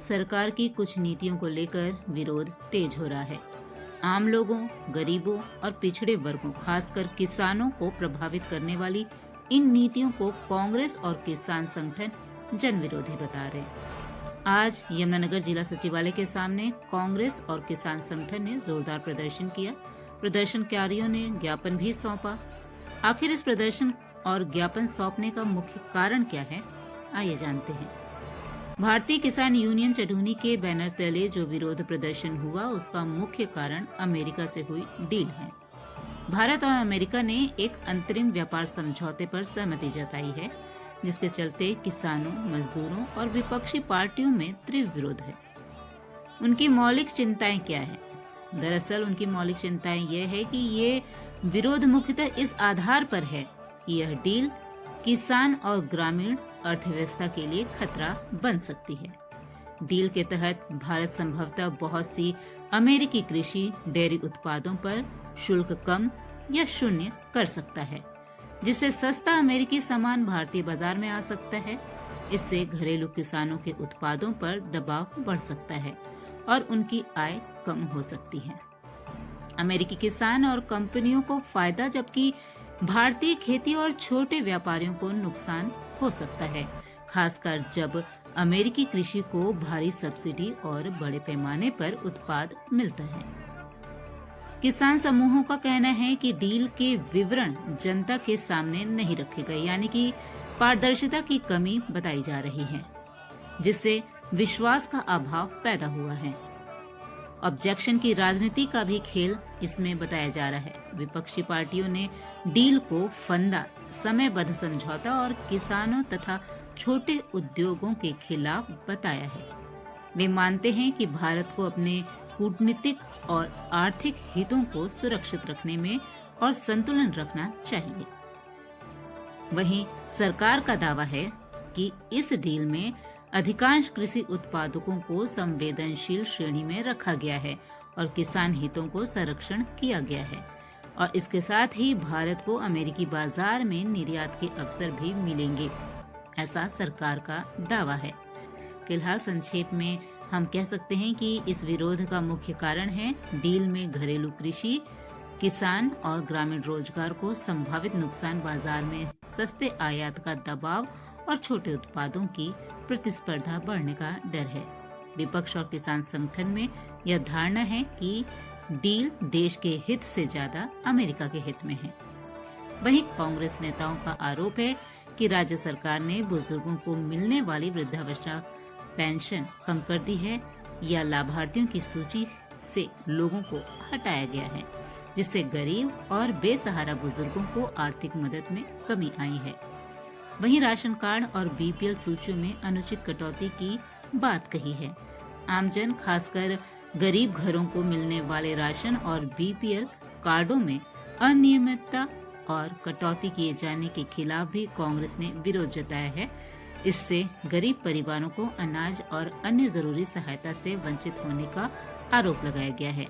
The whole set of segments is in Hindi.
सरकार की कुछ नीतियों को लेकर विरोध तेज हो रहा है। आम लोगों, गरीबों और पिछड़े वर्गों, खासकर किसानों को प्रभावित करने वाली इन नीतियों को कांग्रेस और किसान संगठन जन विरोधी बता रहे हैं। आज यमुनानगर जिला सचिवालय के सामने कांग्रेस और किसान संगठन ने जोरदार प्रदर्शन किया। प्रदर्शनकारियों ने ज्ञापन भी सौंपा। आखिर इस प्रदर्शन और ज्ञापन सौंपने का मुख्य कारण क्या है, आइए जानते हैं। भारतीय किसान यूनियन चढ़ूनी के बैनर तले जो विरोध प्रदर्शन हुआ, उसका मुख्य कारण अमेरिका से हुई डील है। भारत और अमेरिका ने एक अंतरिम व्यापार समझौते पर सहमति जताई है, जिसके चलते किसानों, मजदूरों और विपक्षी पार्टियों में तीव्र विरोध है। उनकी मौलिक चिंताएं क्या है? दरअसल उनकी मौलिक चिंताएं ये है कि ये विरोध मुख्यतः इस आधार पर है कि यह डील किसान और ग्रामीण अर्थव्यवस्था के लिए खतरा बन सकती है। डील के तहत भारत संभवतः बहुत सी अमेरिकी कृषि डेयरी उत्पादों पर शुल्क कम या शून्य कर सकता है, जिससे सस्ता अमेरिकी सामान भारतीय बाजार में आ सकता है। इससे घरेलू किसानों के उत्पादों पर दबाव बढ़ सकता है और उनकी आय कम हो सकती है। अमेरिकी किसान और कंपनियों को फायदा, जबकि भारतीय खेती और छोटे व्यापारियों को नुकसान हो सकता है, खासकर जब अमेरिकी कृषि को भारी सब्सिडी और बड़े पैमाने पर उत्पाद मिलता है। किसान समूहों का कहना है कि डील के विवरण जनता के सामने नहीं रखे गए, यानी कि पारदर्शिता की कमी बताई जा रही है, जिससे विश्वास का अभाव पैदा हुआ है। ऑब्जेक्शन की राजनीति का भी खेल इसमें बताया जा रहा है। विपक्षी पार्टियों ने डील को फंदा, समयबद्ध समझौता और किसानों तथा छोटे उद्योगों के खिलाफ बताया है। वे मानते हैं कि भारत को अपने कूटनीतिक और आर्थिक हितों को सुरक्षित रखने में और संतुलन रखना चाहिए। वहीं सरकार का दावा है कि इस डील में अधिकांश कृषि उत्पादकों को संवेदनशील श्रेणी में रखा गया है और किसान हितों को संरक्षण किया गया है, और इसके साथ ही भारत को अमेरिकी बाजार में निर्यात के अवसर भी मिलेंगे, ऐसा सरकार का दावा है। फिलहाल संक्षेप में हम कह सकते हैं कि इस विरोध का मुख्य कारण है डील में घरेलू कृषि, किसान और ग्रामीण रोजगार को संभावित नुकसान, बाजार में सस्ते आयात का दबाव और छोटे उत्पादों की प्रतिस्पर्धा बढ़ने का डर है। विपक्ष और किसान संगठन में यह धारणा है कि डील देश के हित से ज्यादा अमेरिका के हित में है। वहीं कांग्रेस नेताओं का आरोप है कि राज्य सरकार ने बुजुर्गों को मिलने वाली वृद्धावस्था पेंशन कम कर दी है या लाभार्थियों की सूची से लोगों को हटाया गया है, जिससे गरीब और बेसहारा बुजुर्गों को आर्थिक मदद में कमी आई है। वहीं राशन कार्ड और बीपीएल सूचियों में अनुचित कटौती की बात कही है। आमजन, खासकर गरीब घरों को मिलने वाले राशन और बीपीएल कार्डों में अनियमितता और कटौती किए जाने के खिलाफ भी कांग्रेस ने विरोध जताया है। इससे गरीब परिवारों को अनाज और अन्य जरूरी सहायता से वंचित होने का आरोप लगाया गया है।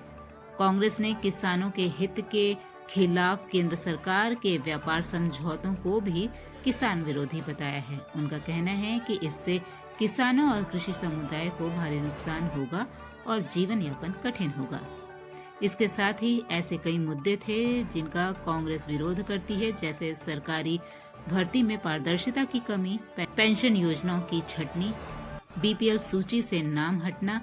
कांग्रेस ने किसानों के हित के खिलाफ केंद्र सरकार के व्यापार समझौतों को भी किसान विरोधी बताया है। उनका कहना है कि इससे किसानों और कृषि समुदाय को भारी नुकसान होगा और जीवन यापन कठिन होगा। इसके साथ ही ऐसे कई मुद्दे थे जिनका कांग्रेस विरोध करती है, जैसे सरकारी भर्ती में पारदर्शिता की कमी, पेंशन योजनाओं की छटनी, बीपीएल सूची से नाम हटना,